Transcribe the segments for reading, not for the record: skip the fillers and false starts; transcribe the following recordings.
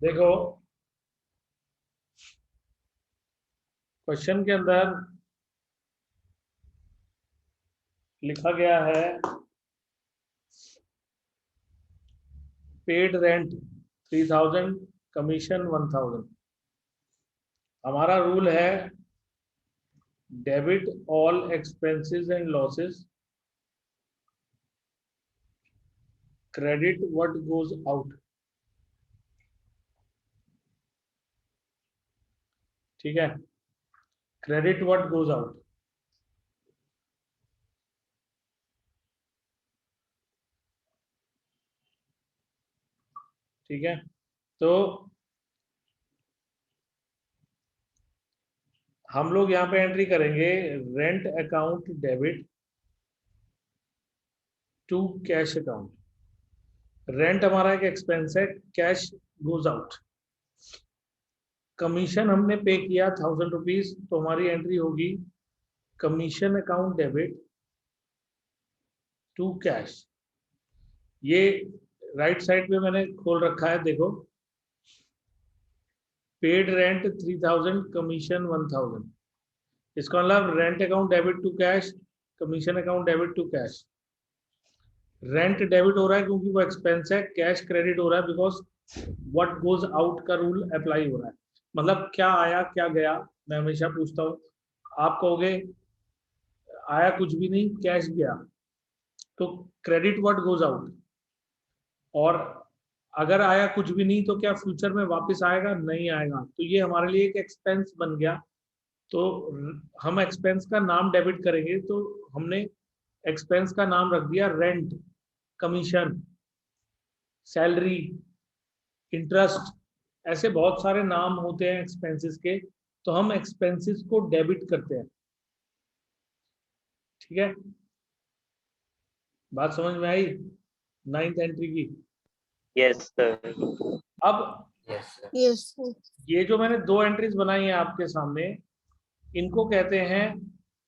देखो, क्वेश्चन के अंदर लिखा गया है पेड रेंट 3000, कमीशन 1000। हमारा रूल है debit all expenses and losses, credit what goes out. ठीक है, क्रेडिट व्हाट गोज आउट। ठीक है, तो हम लोग यहाँ पे एंट्री करेंगे rent account debit to cash account. Rent हमारा एक एक्सपेंस है, कैश गोज आउट। कमीशन हमने पे किया 1000 रुपीज, तो हमारी एंट्री होगी commission account debit to cash. ये राइट साइड पे मैंने खोल रखा है, देखो, पेड रेंट 3000, कमीशन 1000। इसका मतलब rent account debit to cash, commission account debit to cash. Rent debit हो रहा है क्योंकि वो एक्सपेंस है, कैश क्रेडिट हो रहा है बिकॉज व्हाट गोज आउट का रूल अप्लाई हो रहा है। मतलब क्या आया क्या गया, मैं हमेशा पूछता हूँ। आप कहोगे आया कुछ भी नहीं, कैश गया, तो क्रेडिट व्हाट गोज आउट। और अगर आया कुछ भी नहीं, तो क्या फ्यूचर में वापस आएगा? नहीं आएगा, तो ये हमारे लिए एक एक्सपेंस बन गया। तो हम एक्सपेंस का नाम डेबिट करेंगे, तो हमने एक्सपेंस का नाम रख दिया रेंट, कमीशन, सैलरी, इंटरेस्ट। ऐसे बहुत सारे नाम होते हैं एक्सपेंसेस के, तो हम एक्सपेंसेस को डेबिट करते हैं। ठीक है, बात समझ में आई नाइन्थ एंट्री की? Yes sir. अब यस सर। Yes sir. ये जो मैंने दो एंट्रीज बनाई है आपके सामने, इनको कहते हैं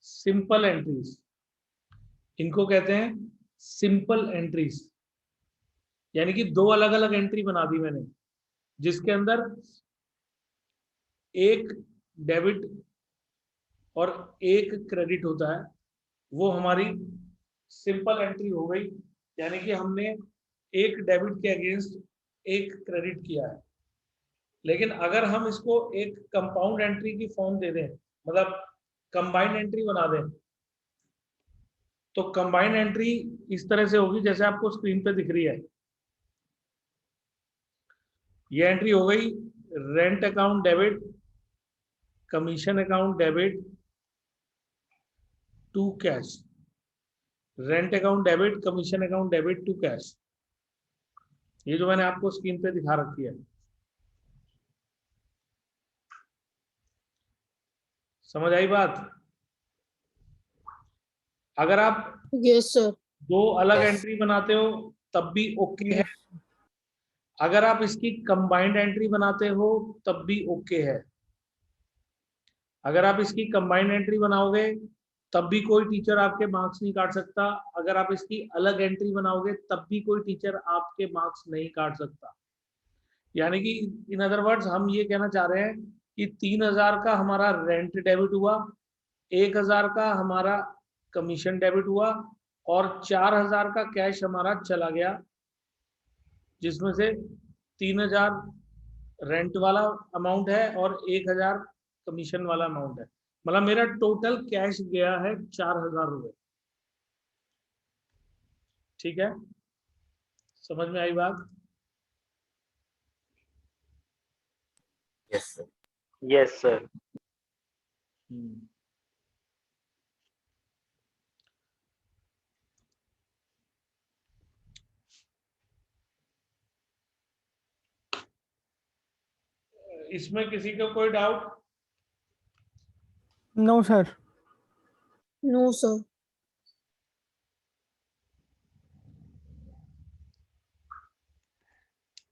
सिंपल एंट्रीज। इनको कहते हैं सिंपल एंट्रीज, यानी कि दो अलग अलग एंट्री बना दी मैंने, जिसके अंदर एक डेबिट और एक क्रेडिट होता है। वो हमारी सिंपल एंट्री हो गई, यानी कि हमने एक डेबिट के अगेंस्ट एक क्रेडिट किया है। लेकिन अगर हम इसको एक कंपाउंड एंट्री की फॉर्म दे दें, मतलब कंबाइंड एंट्री बना दें, तो कंबाइंड एंट्री इस तरह से होगी जैसे आपको स्क्रीन पे दिख रही है। ये एंट्री हो गई rent account debit, commission account debit to cash. Rent account debit, commission account debit to cash, ये जो मैंने आपको स्क्रीन पे दिखा रखी है। समझ आई बात? अगर आप यस सर। दो अलग Yes. एंट्री बनाते हो तब भी ओके है, यस। अगर आप इसकी कंबाइंड एंट्री बनाते हो तब भी ओके है। अगर आप इसकी कंबाइंड एंट्री बनाओगे तब भी कोई टीचर आपके मार्क्स नहीं काट सकता। अगर आप इसकी अलग एंट्री बनाओगे तब भी कोई टीचर आपके मार्क्स नहीं काट सकता। यानी कि इन अदर वर्ड्स हम ये कहना चाह रहे हैं कि 3000 का हमारा रेंट डेबिट हुआ, 1000 का हमारा कमीशन डेबिट हुआ, और 4000 का कैश हमारा चला गया, जिसमें से 3000 रेंट वाला अमाउंट है और 1000 कमीशन वाला अमाउंट है। मतलब मेरा टोटल कैश गया है 4000 रुपये। ठीक है, समझ में आई बात? Yes sir. Yes sir. इसमें किसी का कोई doubt? No sir. No sir.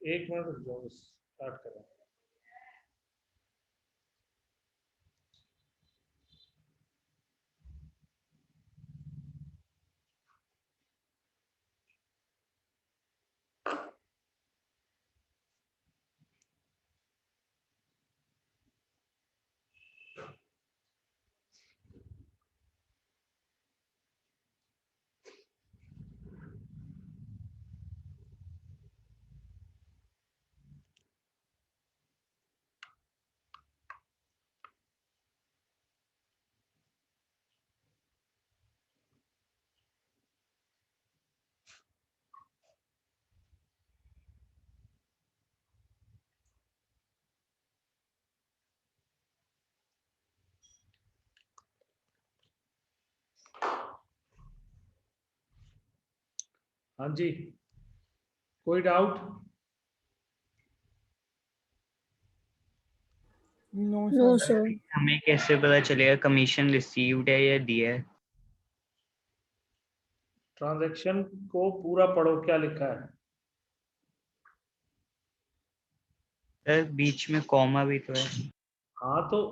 एक मिनट रुक जाओ, स्टार्ट करें। हाँ जी, कोई डाउट? No, sir. हमें कैसे पता चलेगा कमीशन रिसीव्ड है या दिया है? ट्रांजैक्शन को पूरा पढ़ो, क्या लिखा है। सर बीच में कॉमा भी तो है। हाँ तो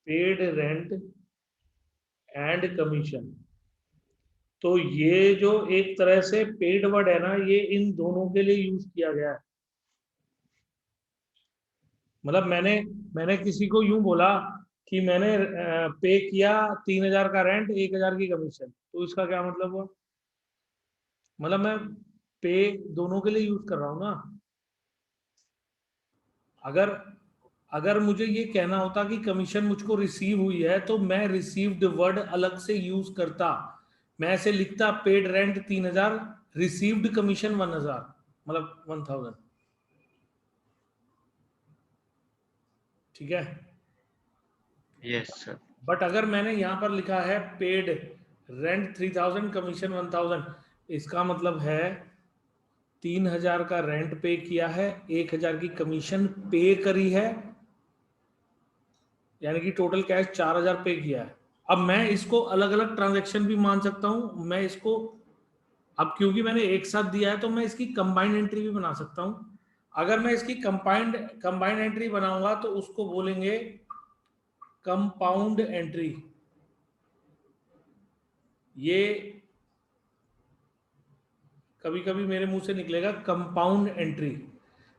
पेड रेंट एंड कमीशन, तो ये जो एक तरह से पेड वर्ड है ना, ये इन दोनों के लिए यूज किया गया है। मतलब मैंने किसी को यूं बोला कि मैंने पे किया 3,000 का रेंट, 1,000 की कमीशन, तो इसका क्या मतलब हुआ? मतलब मैं पे दोनों के लिए यूज कर रहा हूं ना। अगर अगर मुझे ये कहना होता कि कमीशन मुझको रिसीव हुई है, तो मैं रिसीव्ड वर्ड अलग से यूज करता। मैं ऐसे लिखता पेड रेंट 3,000, रिसीव्ड कमीशन 1,000, मतलब 1,000। ठीक है। Yes sir. बट अगर मैंने यहां पर लिखा है पेड रेंट 3,000, कमीशन 1,000, इसका मतलब है 3,000 का रेंट पे किया है, 1,000 की कमीशन पे करी है, यानी कि टोटल कैश 4,000 पे किया है। अब मैं इसको अलग अलग ट्रांजैक्शन भी मान सकता हूं। मैं इसको, अब क्योंकि मैंने एक साथ दिया है, तो मैं इसकी कंबाइंड एंट्री भी बना सकता हूं। अगर मैं इसकी कंबाइंड एंट्री बनाऊंगा तो उसको बोलेंगे कंपाउंड एंट्री। ये कभी कभी मेरे मुंह से निकलेगा कंपाउंड एंट्री।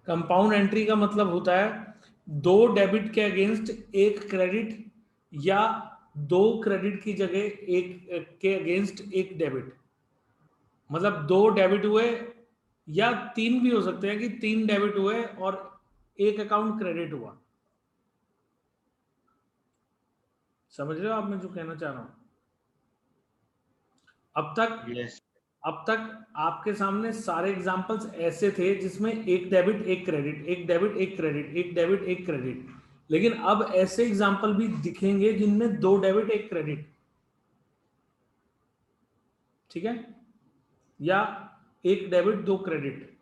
कंपाउंड एंट्री का मतलब होता है 2 डेबिट के अगेंस्ट 1 क्रेडिट, या 2 क्रेडिट की जगह एक के अगेंस्ट 1 डेबिट। मतलब 2 डेबिट हुए, या 3 भी हो सकते हैं कि 3 डेबिट हुए और 1 अकाउंट क्रेडिट हुआ। समझ रहे हो आप मैं जो कहना चाह रहा हूं? अब तक यस। अब तक आपके सामने सारे एग्जांपल्स ऐसे थे जिसमें 1 debit 1 credit, 1 debit 1 credit, 1 debit 1 credit. लेकिन अब ऐसे एग्जांपल भी दिखेंगे जिनमें 2 डेबिट 1 क्रेडिट। ठीक है, या 1 debit 2 credit.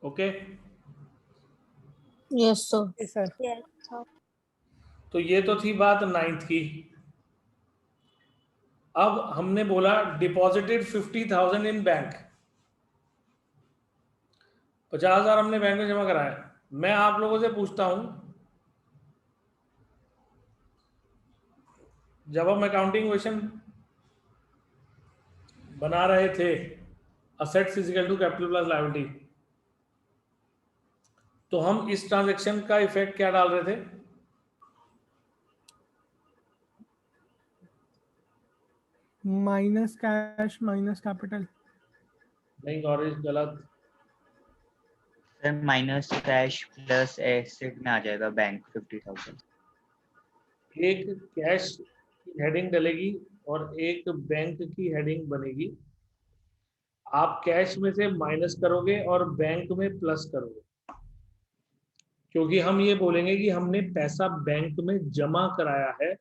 Okay, Yes, sir. Yes, sir. Yes, sir. तो ये तो थी बात 9th की। अब हमने बोला डिपॉजिटेड 50,000 इन बैंक, 50,000 हमने बैंक में जमा कराया। मैं आप लोगों से पूछता हूं, जब हम अकाउंटिंग क्वेश्चन बना रहे थे, assets is equal to capital plus liability, तो हम इस ट्रांजैक्शन का इफेक्ट क्या डाल रहे थे? Minus cash minus capital. नहीं गौरीश, गलत। Sir minus cash plus asset में आ जाएगा बैंक 50,000। एक कैश की हेडिंग डलेगी और एक बैंक की हेडिंग बनेगी। आप कैश में से माइनस करोगे और बैंक में प्लस करोगे, क्योंकि हम ये बोलेंगे कि हमने पैसा बैंक में जमा कराया है।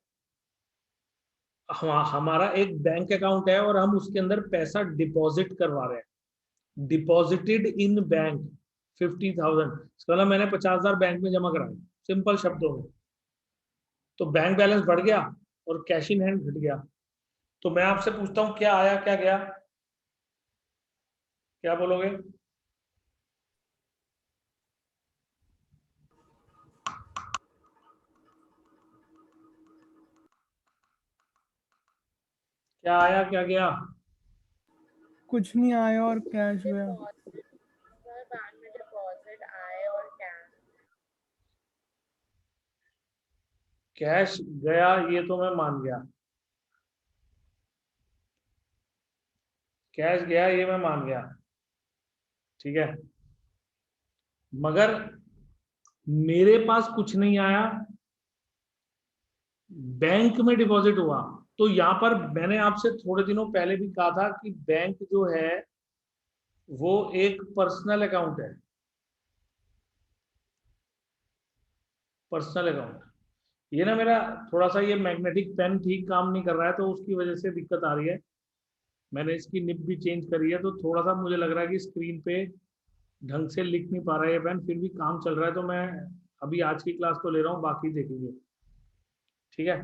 हमारा एक बैंक अकाउंट है और हम उसके अंदर पैसा डिपॉजिट करवा रहे हैं। डिपॉजिटेड इन बैंक 50,000, इसका मतलब मैंने 50,000 बैंक में जमा कराया, सिंपल शब्दों में। तो बैंक बैलेंस बढ़ गया और कैश इन हैंड घट गया। तो मैं आपसे पूछता हूं, क्या आया क्या गया? क्या बोलोगे? क्या आया क्या गया? कुछ नहीं आया और कैश गया। बैंक में डिपॉजिट आए और कैश गया ये तो मैं मान गया, कैश गया ये मैं मान गया, ठीक है। मगर मेरे पास कुछ नहीं आया, बैंक में डिपॉजिट हुआ। तो यहां पर मैंने आपसे थोड़े दिनों पहले भी कहा था कि बैंक जो है वो एक पर्सनल अकाउंट है, पर्सनल अकाउंट। ये ना मेरा थोड़ा सा ये मैग्नेटिक पेन ठीक काम नहीं कर रहा है, तो उसकी वजह से दिक्कत आ रही है। मैंने इसकी निब भी चेंज करी है, तो थोड़ा सा मुझे लग रहा है कि स्क्रीन पे ढंग से लिख नहीं पा रहा है ये पेन, फिर भी काम चल रहा है। तो मैं अभी आज की क्लास तो ले रहा हूँ, बाकी देखेंगे, ठीक है।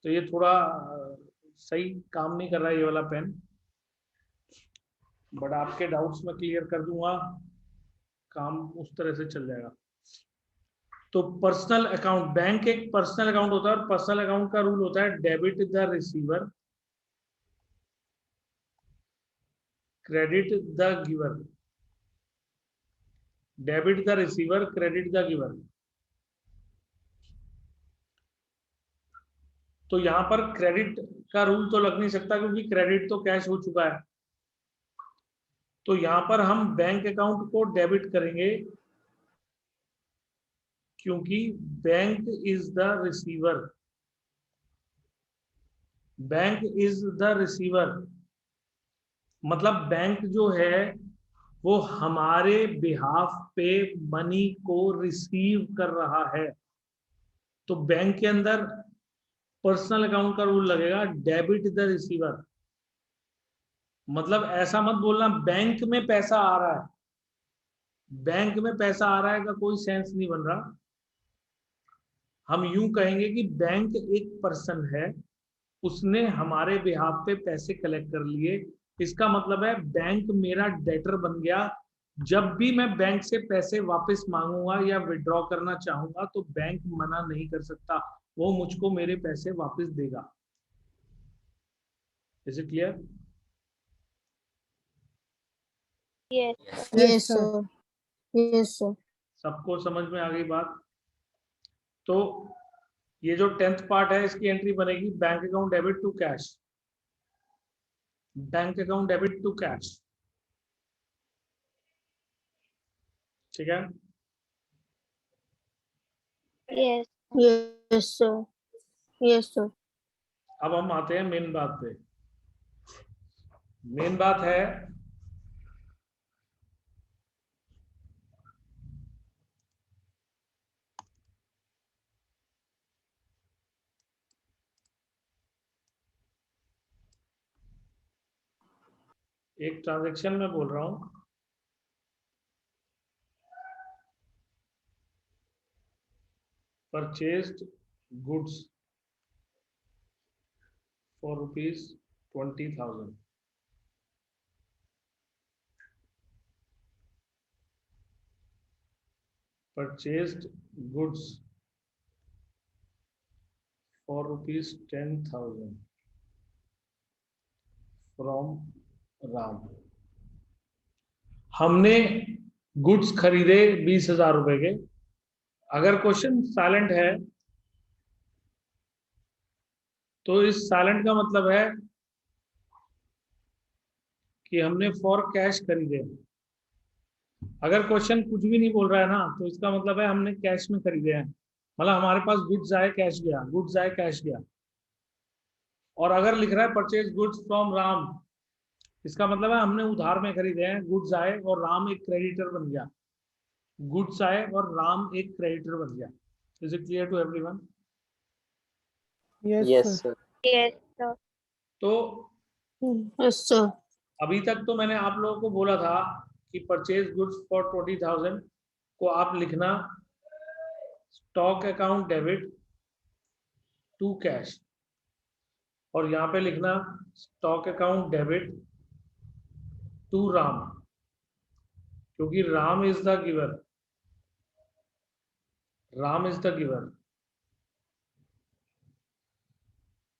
तो ये थोड़ा सही काम नहीं कर रहा है ये वाला पेन, बट आपके डाउट्स मैं क्लियर कर दूंगा, काम उस तरह से चल जाएगा। तो पर्सनल अकाउंट, बैंक एक पर्सनल अकाउंट होता है, और पर्सनल अकाउंट का रूल होता है debit the receiver, credit the giver. Debit the receiver, credit the giver. तो यहां पर क्रेडिट का रूल तो लग नहीं सकता, क्योंकि क्रेडिट तो कैश हो चुका है। तो यहां पर हम बैंक अकाउंट को डेबिट करेंगे, क्योंकि bank is the receiver. Bank is the receiver मतलब बैंक जो है वो हमारे बिहाफ पे मनी को रिसीव कर रहा है। तो बैंक के अंदर पर्सनल अकाउंट का रूल लगेगा डेबिट द रिसीवर। मतलब ऐसा मत बोलना बैंक में पैसा आ रहा है, बैंक में पैसा आ रहा है का कोई सेंस नहीं बन रहा। हम यूं कहेंगे कि बैंक एक पर्सन है, उसने हमारे बिहाफ पे पैसे कलेक्ट कर लिए। इसका मतलब है बैंक मेरा डेटर बन गया। जब भी मैं बैंक से पैसे वापस मांगूंगा या विड्रॉ करना चाहूंगा तो बैंक मना नहीं कर सकता, वो मुझको मेरे पैसे वापस देगा। Is it clear? Yes. Yes, sir. Yes, sir. सबको समझ में आ गई बात? तो ये जो 10th पार्ट है इसकी एंट्री बनेगी bank account debit to cash. Bank account debit to cash, ठीक है। Yes. Yes, sir. Yes, sir. अब हम आते हैं मेन बात पे। मेन बात है एक ट्रांजैक्शन में बोल रहा हूं, purchased goods for ₹20,000। purchased goods for ₹10,000 from Ram. हमने गुड्स खरीदे 20,000 रुपए के। अगर क्वेश्चन साइलेंट है तो इस साइलेंट का मतलब है कि हमने फॉर कैश खरीदे। अगर क्वेश्चन कुछ भी नहीं बोल रहा है ना, तो इसका मतलब है हमने कैश में खरीदे हैं। मतलब हमारे पास गुड्स आए कैश गया, गुड्स आए कैश गया। और अगर लिख रहा है परचेज गुड्स फ्रॉम राम, इसका मतलब है हमने उधार में खरीदे हैं, गुड्स आए और राम एक क्रेडिटर बन गया। गुड्स आए और राम एक क्रेडिटर बन गया। Is it clear to everyone? Yes, Yes, sir. sir. Yes, sir. तो Yes, sir. अभी तक तो मैंने आप लोगों को बोला था कि परचेज गुड्स फॉर 20,000 को आप लिखना stock account debit to cash, और यहाँ पे लिखना stock account debit to Ram, क्योंकि Ram is the giver. Ram is the giver,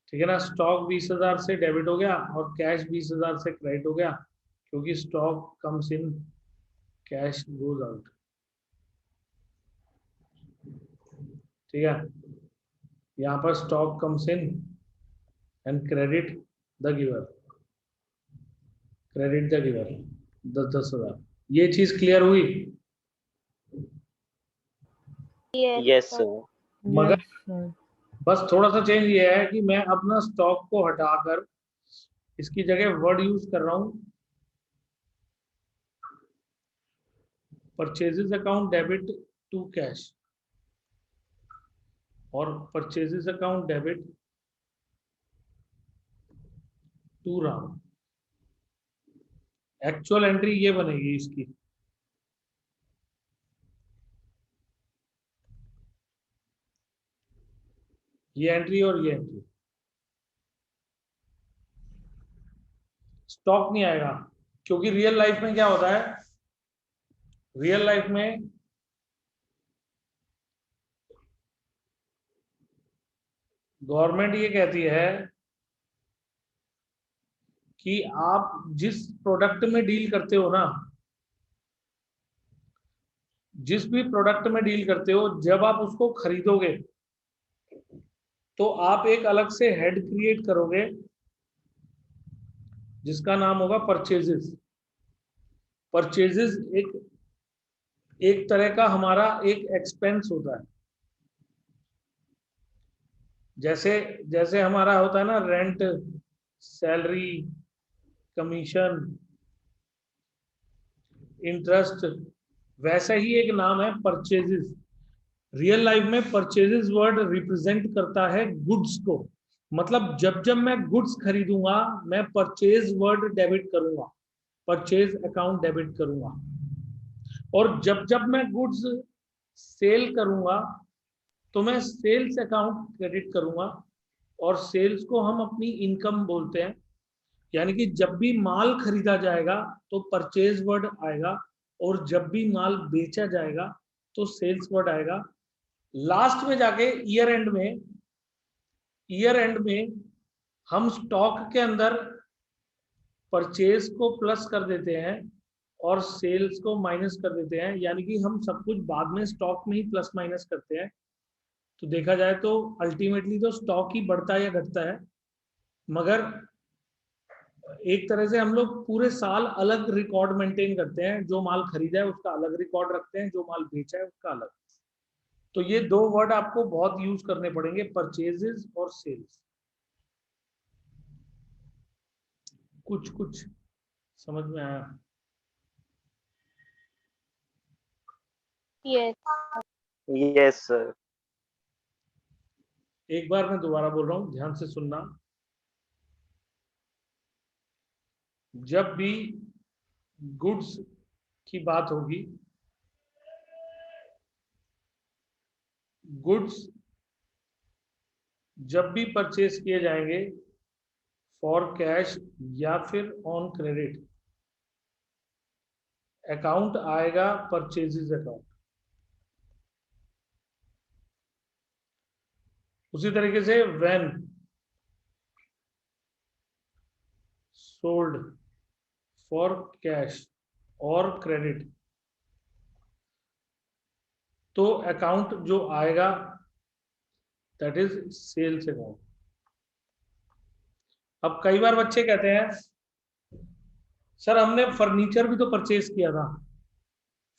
ठीक है ना। स्टॉक 20,000 से डेबिट हो गया और कैश 20,000 से क्रेडिट हो गया, क्योंकि stock comes in, cash goes out, ठीक है। यहाँ पर stock comes in and credit the giver, credit the giver 10,000। ये चीज क्लियर हुई? Yes, Yes, sir. sir. मगर Yes, sir. बस थोड़ा सा चेंज ये है कि मैं अपना स्टॉक को हटाकर इसकी जगह वर्ड यूज कर रहा हूं purchases account debit to cash. और purchases account debit to Ram. Actual entry ये बनेगी इसकी, ये एंट्री और ये एंट्री। स्टॉक नहीं आएगा, क्योंकि रियल लाइफ में क्या होता है, रियल लाइफ में गवर्नमेंट ये कहती है कि आप जिस प्रोडक्ट में डील करते हो ना, जिस भी प्रोडक्ट में डील करते हो, जब आप उसको खरीदोगे तो आप एक अलग से हेड क्रिएट करोगे जिसका नाम होगा परचेजेस। परचेजेस एक तरह का हमारा एक एक्सपेंस होता है। जैसे जैसे हमारा होता है ना रेंट, सैलरी, कमीशन, इंटरेस्ट, वैसा ही एक नाम है परचेजेस। रियल लाइफ में परचेजेस वर्ड रिप्रेजेंट करता है गुड्स को। मतलब जब जब मैं गुड्स खरीदूंगा मैं परचेज वर्ड डेबिट करूंगा, परचेज अकाउंट डेबिट करूंगा। और जब जब मैं गुड्स सेल करूंगा तो मैं सेल्स अकाउंट क्रेडिट करूंगा। और सेल्स को हम अपनी इनकम बोलते हैं, यानी कि जब भी माल खरीदा जाएगा तो परचेज वर्ड आएगा, और जब भी माल बेचा जाएगा तो सेल्स वर्ड आएगा। लास्ट में जाके ईयर एंड में हम स्टॉक के अंदर परचेज को प्लस कर देते हैं और सेल्स को माइनस कर देते हैं, यानी कि हम सब कुछ बाद में स्टॉक में ही प्लस माइनस करते हैं। तो देखा जाए तो अल्टीमेटली तो स्टॉक ही बढ़ता या घटता है, मगर एक तरह से हम लोग पूरे साल अलग रिकॉर्ड मेंटेन करते हैं। जो माल खरीदा है उसका अलग रिकॉर्ड रखते हैं, जो माल बेचा है उसका अलग। तो ये दो वर्ड आपको बहुत यूज करने पड़ेंगे, परचेजेस और सेल्स। कुछ समझ में आया? Yes. Yes, sir. एक बार मैं दोबारा बोल रहा हूं, ध्यान से सुनना। जब भी गुड्स की बात होगी, गुड्स जब भी परचेज किए जाएंगे फॉर कैश या फिर ऑन क्रेडिट, अकाउंट आएगा परचेजेस अकाउंट। उसी तरीके से व्हेन सोल्ड फॉर कैश और क्रेडिट, तो अकाउंट जो आएगा दैट इज सेल्स अकाउंट। अब कई बार बच्चे कहते हैं सर हमने फर्नीचर भी तो परचेज किया था,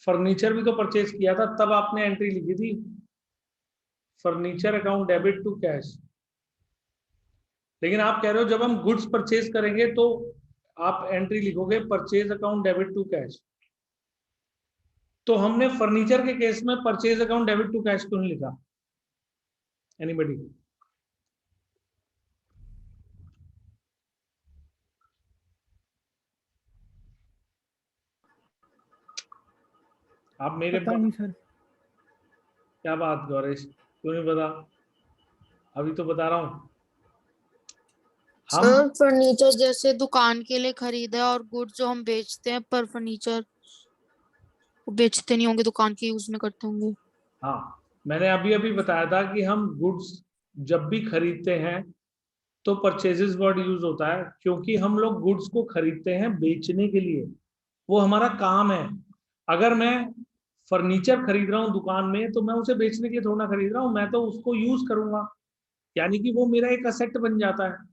फर्नीचर भी तो परचेज किया था, तब आपने एंट्री लिखी थी furniture account debit to cash. लेकिन आप कह रहे हो जब हम गुड्स परचेज करेंगे तो आप एंट्री लिखोगे purchase account debit to cash. तो हमने फर्नीचर के केस में purchase account debit to cash क्यों नहीं लिखा? एनीबडी? आप मेरे पता नहीं सर। क्या बात गौरेश, क्यों नहीं पता? अभी तो बता रहा हूं। हम सर फर्नीचर जैसे दुकान के लिए खरीदा है और गुड्स जो हम बेचते हैं, पर फर्नीचर बेचते नहीं होंगे, दुकान के यूज में करते होंगे। हाँ, मैंने अभी अभी बताया था कि हम गुड्स जब भी खरीदते हैं तो परचेजेस वर्ड यूज होता है, क्योंकि हम लोग गुड्स को खरीदते हैं बेचने के लिए, वो हमारा काम है। अगर मैं फर्नीचर खरीद रहा हूँ दुकान में तो मैं उसे बेचने के लिए थोड़ा ना खरीद रहा हूँ, मैं तो उसको यूज करूंगा, यानी कि वो मेरा एक असेट बन जाता है।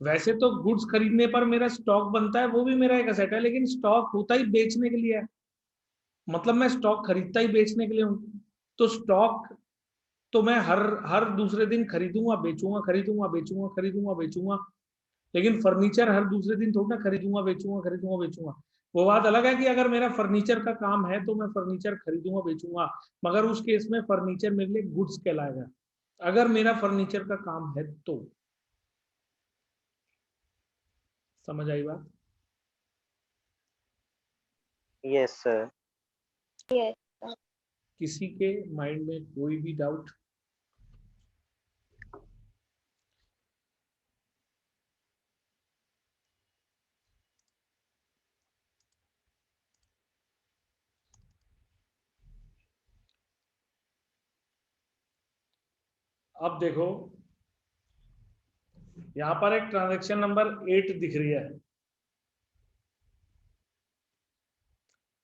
वैसे तो गुड्स खरीदने पर मेरा स्टॉक बनता है, वो भी मेरा एक असेट है, लेकिन स्टॉक होता ही बेचने के लिए है। मतलब मैं स्टॉक खरीदता ही बेचने के लिए हूँ। तो स्टॉक तो मैं हर दूसरे दिन खरीदूंगा बेचूंगा, खरीदूंगा बेचूंगा, खरीदूंगा बेचूंगा। लेकिन फर्नीचर हर दूसरे दिन थोड़ा ना खरीदूंगा बेचूंगा, खरीदूंगा बेचूंगा। वो बात अलग है कि अगर मेरा फर्नीचर का काम है तो मैं फर्नीचर खरीदूंगा बेचूंगा, मगर उस केस में फर्नीचर मेरे लिए गुड्स कहलाएगा, अगर मेरा फर्नीचर का काम है तो। समझ आई बात? yes sir. Yes. किसी के माइंड में कोई भी डाउट? अब देखो यहां पर एक ट्रांजैक्शन नंबर 8 दिख रही है,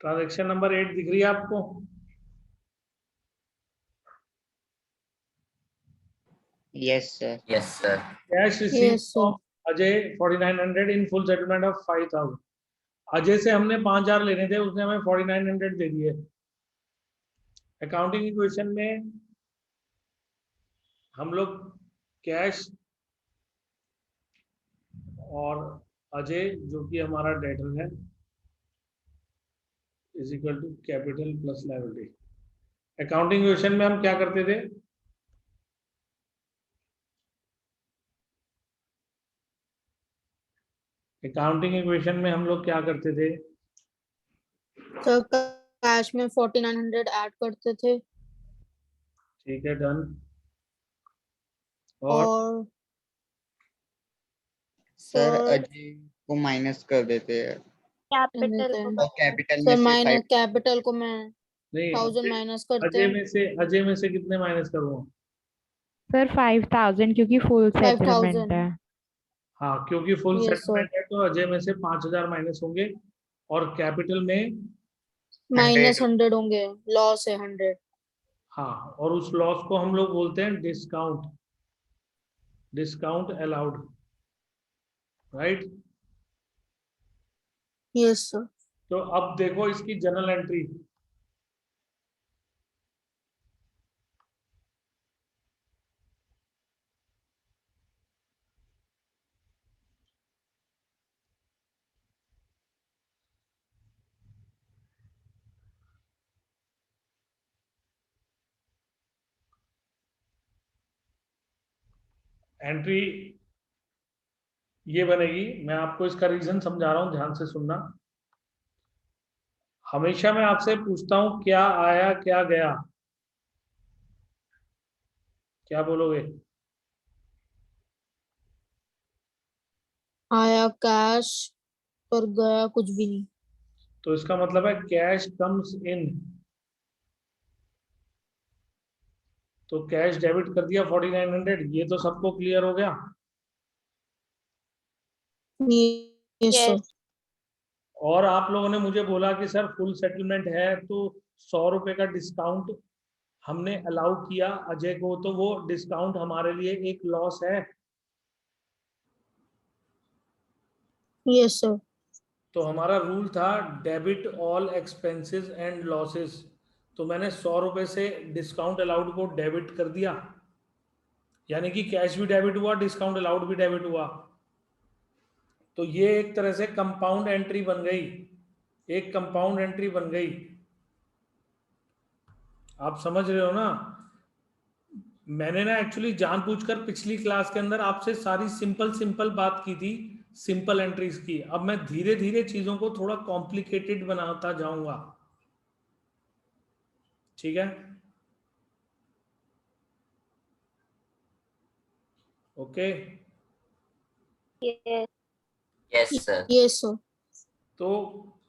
ट्रांजैक्शन नंबर 8 दिख रही है आपको? yes sir. Yes, sir. Cash receive Yes, sir. Ajay 4900 in full settlement of 5000। Ajay से हमने 5000 लेने थे, उसने हमें 4900 दे दिए। अकाउंटिंग इक्वेशन में हम लोग कैश और अजय जो कि हमारा डेटर है is equal to capital plus liability. Accounting equation में हम क्या करते थे? अकाउंटिंग इक्वेशन में हम लोग क्या करते थे? सर कैश में 4900 ऐड करते थे ठीक है, डन। और और सर सर अजय को माइनस कर देते हैं Capital देते को हैं। और कैपिटल सर में से माइनस 5 कैपिटल को मैं नहीं, 1000 माइनस करते अजय हैं। में से कितने माइनस करूँ? सर 5000 क्योंकि फुल 5000। सेटलमेंट है। हाँ, क्योंकि फुल Yes, sir. सेटलमेंट है तो अजय में से 5000 माइनस होंगे, और कैपिटल में माइनस 100 होंगे, लॉस है 100। हाँ, और उस लॉस को हम लोग बोलते हैं discount, discount allowed, right? Yes sir. तो अब देखो इसकी जर्नल एंट्री। एंट्री ये बनेगी, मैं आपको इसका रीजन समझा रहा हूं, ध्यान से सुनना। हमेशा मैं आपसे पूछता हूं क्या आया क्या गया, क्या बोलोगे? आया कैश पर गया कुछ भी नहीं। तो इसका मतलब है कैश कम्स इन, तो कैश डेबिट कर दिया 4900, ये तो सबको क्लियर हो गया। Yes sir. Yes. और आप लोगों ने मुझे बोला कि सर फुल सेटलमेंट है तो 100 रुपए का डिस्काउंट हमने अलाउ किया अजय को, तो वो डिस्काउंट हमारे लिए एक लॉस है। Yes sir. तो हमारा रूल था debit all expenses and losses, तो मैंने 100 रुपए से डिस्काउंट अलाउड को डेबिट कर दिया, यानी कि कैश भी डेबिट हुआ, डिस्काउंट अलाउड भी डेबिट हुआ। तो ये एक तरह से कंपाउंड एंट्री बन गई, एक कंपाउंड एंट्री बन गई। आप समझ रहे हो ना? मैंने ना एक्चुअली जानबूझकर पिछली क्लास के अंदर आपसे सारी सिंपल सिंपल बात की थी, सिंपल एंट्रीज की। अब मैं धीरे धीरे चीजों को थोड़ा कॉम्प्लिकेटेड बनाता जाऊंगा, ठीक है? Okay. Yes. Yes, sir. Yes sir. तो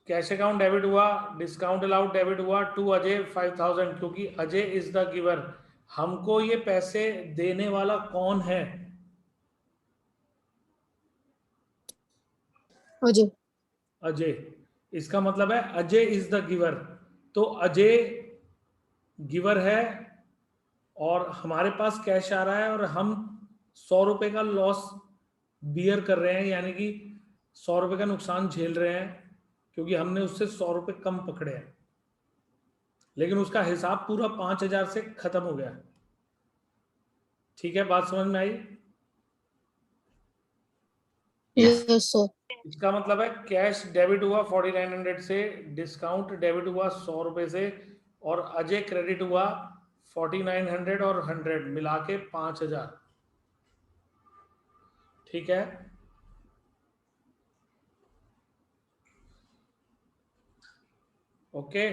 कैश अकाउंट डेबिट हुआ, डिस्काउंट अलाउड डेबिट हुआ टू अजय 5000, क्योंकि अजय इज द गिवर। हमको ये पैसे देने वाला कौन है? अजय। अजय। इसका मतलब है अजय इज द गिवर, तो अजय गिवर है और हमारे पास कैश आ रहा है और हम 100 रुपए का लॉस बियर कर रहे हैं, यानी कि 100 रुपए का नुकसान झेल रहे हैं, क्योंकि हमने उससे 100 रुपए कम पकड़े हैं, लेकिन उसका हिसाब पूरा 5000 से खत्म हो गया। ठीक है, बात समझ में आई? Yes sir. इसका मतलब है कैश डेबिट हुआ 4900 से, डिस्काउंट डेबिट हुआ 100 रुपए से, और अजय क्रेडिट हुआ 4900 और 100 मिला के 5000। ठीक है, ओके।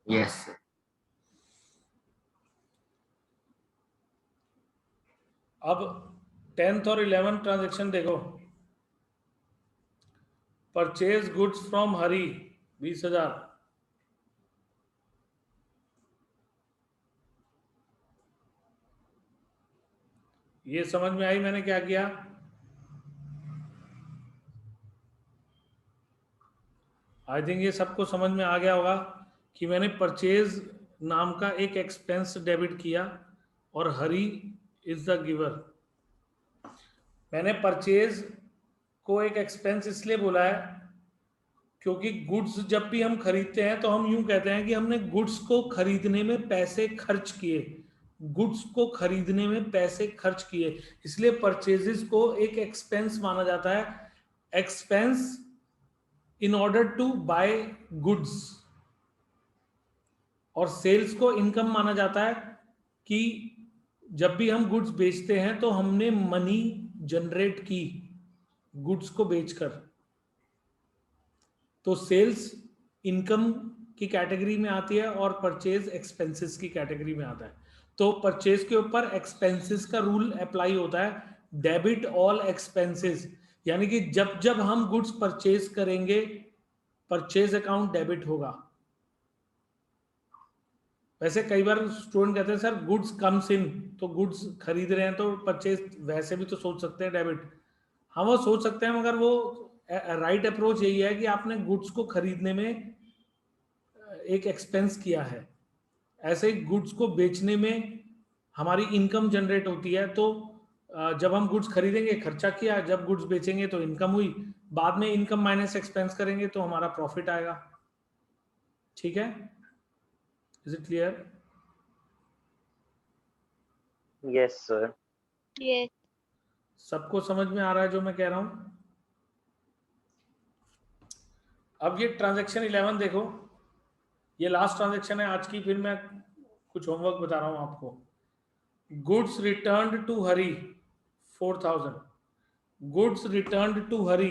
Yes, sir. अब 10th और 11th ट्रांजेक्शन देखो। परचेज गुड्स फ्रॉम हरी 20,000, ये समझ में आई मैंने क्या किया? आई थिंक ये सबको समझ में आ गया होगा कि मैंने परचेज नाम का एक एक्सपेंस डेबिट किया और हरी इज द गिवर। मैंने परचेज को एक एक्सपेंस इसलिए बोला है क्योंकि गुड्स जब भी हम खरीदते हैं तो हम यूं कहते हैं कि हमने गुड्स को खरीदने में पैसे खर्च किए, गुड्स को खरीदने में पैसे खर्च किए, इसलिए परचेजेस को एक एक्सपेंस माना जाता है। Expense in order to buy goods. और सेल्स को इनकम माना जाता है कि जब भी हम गुड्स बेचते हैं तो हमने मनी जनरेट की गुड्स को बेचकर। तो सेल्स इनकम की कैटेगरी में आती है और परचेज एक्सपेंसेस की कैटेगरी में आता है। तो परचेज के ऊपर एक्सपेंसेस का रूल अप्लाई होता है, डेबिट ऑल एक्सपेंसेस, यानी कि जब जब हम गुड्स परचेज करेंगे परचेज अकाउंट डेबिट होगा। वैसे कई बार स्टूडेंट कहते हैं सर गुड्स कम्स इन, तो गुड्स खरीद रहे हैं तो परचेज वैसे भी तो सोच सकते हैं डेबिट। हाँ वो सोच सकते हैं, मगर वो राइट अप्रोच यही है कि आपने गुड्स को खरीदने में एक एक्सपेंस किया है। ऐसे ही गुड्स को बेचने में हमारी इनकम जनरेट होती है। तो जब हम गुड्स खरीदेंगे खर्चा किया, जब गुड्स बेचेंगे तो इनकम हुई, बाद में इनकम माइनस एक्सपेंस करेंगे तो हमारा प्रॉफिट आएगा। ठीक है, is it clear? Yes, sir. Yes. सबको समझ में आ रहा है जो मैं कह रहा हूं? अब ये ट्रांजैक्शन 11 देखो, ये लास्ट ट्रांजैक्शन है आज की, फिर मैं कुछ होमवर्क बता रहा हूं आपको। Goods returned to Hari 4000, goods returned to Hari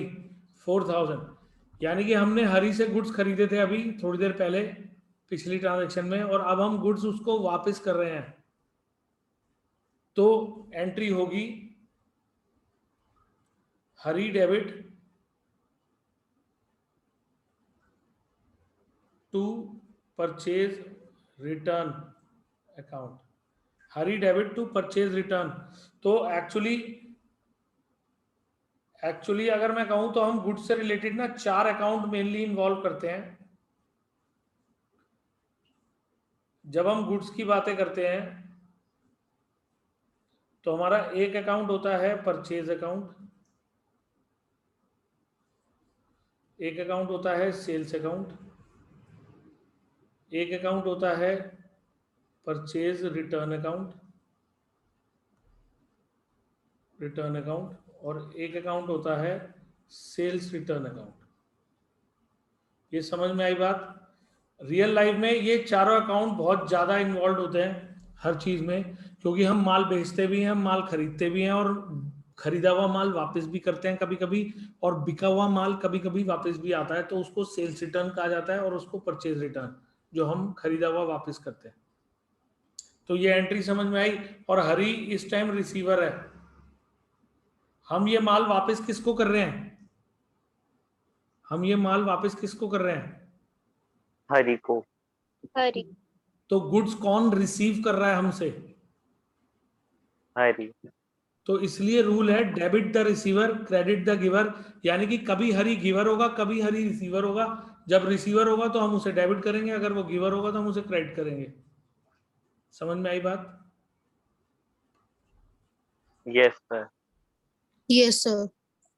4000, यानी कि हमने हरी से गुड्स खरीदे थे अभी थोड़ी देर पहले पिछली ट्रांजैक्शन में, और अब हम गुड्स उसको वापस कर रहे हैं। तो एंट्री होगी Hari debit to purchase return account, Hari debit to purchase return. तो एक्चुअली अगर मैं कहूं तो हम गुड्स से रिलेटेड ना 4 अकाउंट मेनली इन्वॉल्व करते हैं। जब हम गुड्स की बातें करते हैं तो हमारा एक अकाउंट होता है परचेज अकाउंट, एक अकाउंट होता है सेल्स अकाउंट, एक अकाउंट होता है परचेज रिटर्न अकाउंट, और एक अकाउंट होता है सेल्स रिटर्न अकाउंट। ये समझ में आई बात? रियल लाइफ में ये चारों अकाउंट बहुत ज़्यादा इन्वॉल्व होते हैं हर चीज़ में, क्योंकि हम माल बेचते भी हैं, हम माल खरीदते भी हैं, और खरीदा हुआ माल वापस भी करते हैं कभी कभी, और बिका हुआ माल कभी कभी वापस भी आता है, तो उसको सेल्स रिटर्न कहा जाता है, और उसको परचेज रिटर्न जो हम खरीदा हुआ वापस करते हैं। तो ये एंट्री समझ में आई। और हरी इस टाइम रिसीवर है, हम ये माल वापस किसको कर रहे हैं? हम ये माल वापस किसको कर रहे हैं? हरी को। हरी। तो गुड्स कौन रिसीव कर रहा है हमसे? हरी। तो इसलिए रूल है debit the receiver credit the giver, यानी कि कभी हरी गिवर होगा कभी हरी रिसीवर होगा। जब रिसीवर होगा तो हम उसे डेबिट करेंगे, अगर वो गिवर होगा तो हम उसे क्रेडिट करेंगे। समझ में आई बात? Yes, sir. Yes sir.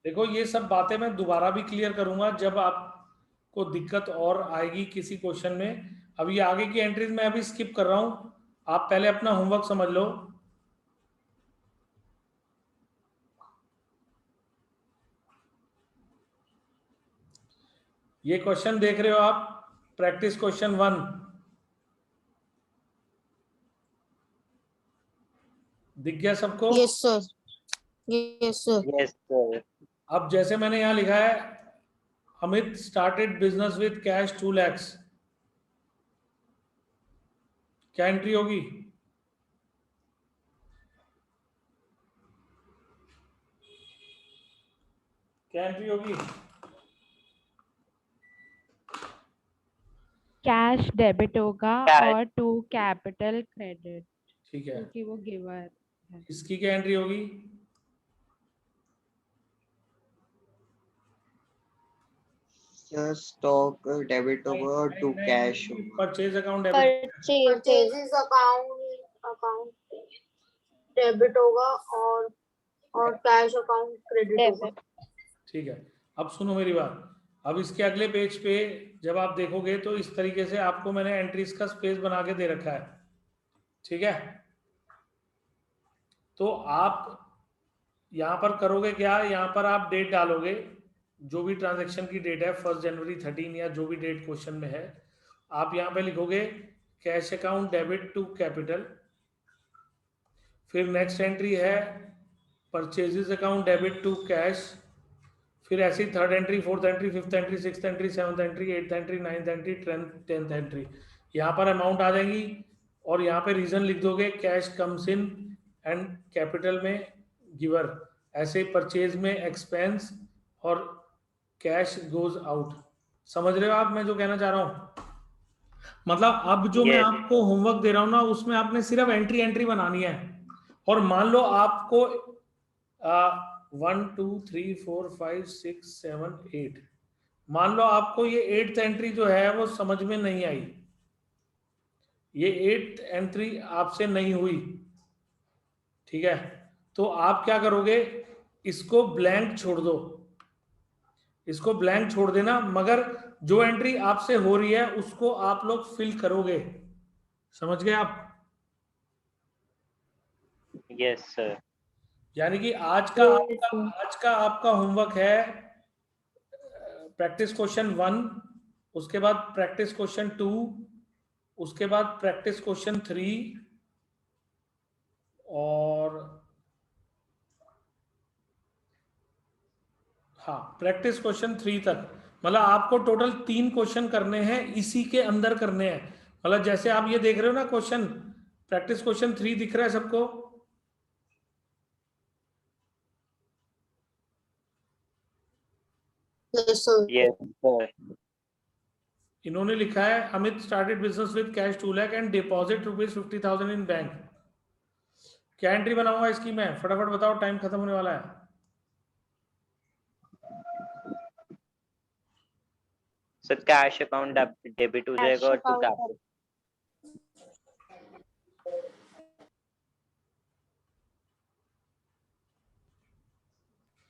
देखो ये सब बातें मैं दोबारा भी क्लियर करूंगा जब आपको दिक्कत और आएगी किसी क्वेश्चन में। अब ये आगे की एंट्रीज मैं अभी स्किप कर रहा हूं, आप पहले अपना होमवर्क समझ लो। ये क्वेश्चन देख रहे हो आप, प्रैक्टिस क्वेश्चन 1। दिख गया सबको? Yes sir, yes sir. Yes, sir. अब जैसे मैंने यहाँ लिखा है, Amit started business with cash 2 lakhs, क्या एंट्री होगी? क्या एंट्री होगी? कैश डेबिट होगा Cash. और टू कैपिटल क्रेडिट, ठीक है, क्योंकि वो गिवर है। इसकी क्या एंट्री होगी? सर स्टॉक डेबिट होगा और टू कैश होगा। Purchase account debit, purchases account debit होगा और कैश अकाउंट क्रेडिट होगा। ठीक है। अब सुनो मेरी बात, अब इसके अगले पेज पे जब आप देखोगे तो इस तरीके से आपको मैंने एंट्रीज का स्पेस बना के दे रखा है, ठीक है। तो आप यहाँ पर करोगे क्या, यहाँ पर आप डेट डालोगे, जो भी ट्रांजैक्शन की डेट है 1 जनवरी 13 या जो भी डेट क्वेश्चन में है, आप यहाँ पे लिखोगे cash account debit to capital, फिर नेक्स्ट एंट्री है purchases account debit to cash, फिर ऐसी 3rd entry, 4th entry, 5th entry, 6th entry, 7th entry, 8th entry, 9th entry, 10th entry. यहाँ पर अमाउंट आ जाएगी और यहाँ पे रीजन लिख दोगे, cash comes in and capital में गिवर, ऐसे परचेज में एक्सपेंस और कैश गोज आउट। समझ रहे हो आप मैं जो कहना चाह रहा हूँ? मतलब अब जो मैं Yes. आपको होमवर्क दे रहा हूँ ना, उसमें आपने सिर्फ एंट्री बनानी है। और मान लो आपको 1 2 3 4 5 6 7 8, मान लो आपको ये 8th एंट्री जो है वो समझ में नहीं आई, ये 8th एंट्री आपसे नहीं हुई, ठीक है, तो आप क्या करोगे, इसको ब्लैंक छोड़ दो, इसको ब्लैंक छोड़ देना, मगर जो एंट्री आपसे हो रही है उसको आप लोग फिल करोगे। समझ गए आप? Yes, sir. यानी कि आज का आपका होमवर्क है प्रैक्टिस क्वेश्चन 1, उसके बाद प्रैक्टिस क्वेश्चन 2, उसके बाद प्रैक्टिस क्वेश्चन 3 और हाँ प्रैक्टिस क्वेश्चन 3 तक। मतलब आपको टोटल 3 क्वेश्चन करने हैं, इसी के अंदर करने हैं। मतलब जैसे आप ये देख रहे हो ना क्वेश्चन, प्रैक्टिस क्वेश्चन 3 दिख रहा है सबको? Yes sir. Yes, sir. इन्होंने लिखा है Amit started business with cash 2 lakh and deposit ₹50,000 in bank. क्या एंट्री बनाऊंगा इसकी मैं? फटाफट बताओ, टाइम खत्म होने वाला है। सर कैश अकाउंट डेबिट हो जाएगा और टू कैपिटल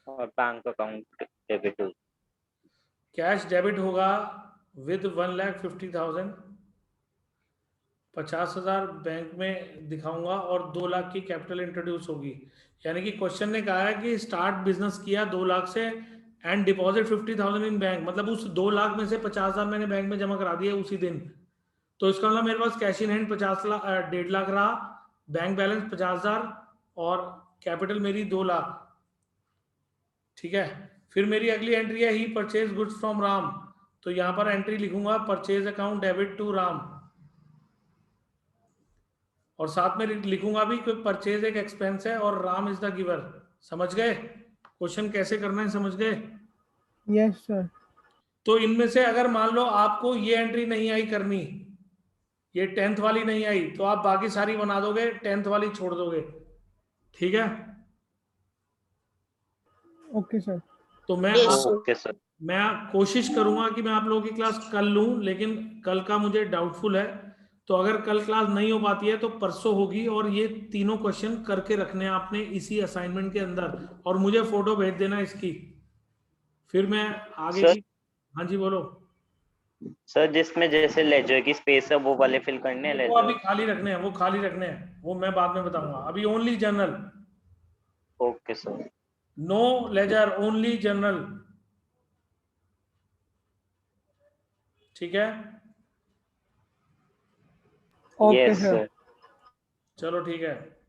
और बैंक अकाउंट डेबिट हो। कैश डेबिट होगा विद 1,50,000, 50,000 बैंक में दिखाऊंगा और 2 लाख की कैपिटल इंट्रोड्यूस होगी। यानी कि क्वेश्चन ने कहा है कि स्टार्ट बिजनेस किया 2 लाख से एंड डिपॉजिट 50,000 इन बैंक, मतलब उस 2 लाख में से 50,000 मैंने बैंक में जमा करा दिया उसी दिन। तो इसका मतलब मेरे पास कैश इन हैंड 1.5 लाख रहा, बैंक बैलेंस 50,000 और कैपिटल मेरी 2 लाख, ठीक है। फिर मेरी अगली एंट्री है he purchase goods from Ram, तो यहां पर एंट्री लिखूंगा purchase account debit to Ram, और साथ में लिखूंगा भी कि परचेज एक एक्सपेंस है और राम इज द गिवर। समझ गए क्वेश्चन कैसे करना है? समझ गए? Yes sir. तो इनमें से अगर मान लो आपको ये एंट्री नहीं आई करनी, ये 10th वाली नहीं आई, तो आप बाकी सारी बना दोगे, 10th वाली छोड़ दोगे, ठीक है। Okay sir. तो ओके सर। मैं कोशिश करूंगा कि मैं आप लोगों की क्लास कल लूं, लेकिन कल का मुझे डाउटफुल है, तो अगर कल क्लास नहीं हो पाती है तो परसों होगी। और ये तीनों क्वेश्चन करके रखने हैं आपने इसी असाइनमेंट के अंदर, और मुझे फोटो भेज देना इसकी, फिर मैं आगे सर, की। हाँ जी बोलो। सर जिसमें जैसे लेजर की स्पेस है वो वाले फिल करने हैं वो अभी लेजर। खाली रखने हैं, वो खाली रखने हैं, वो मैं बाद में बताऊंगा। अभी only journal, okay sir. No ledger, only journal. ठीक है, ओके यस सर। सर। चलो ठीक है।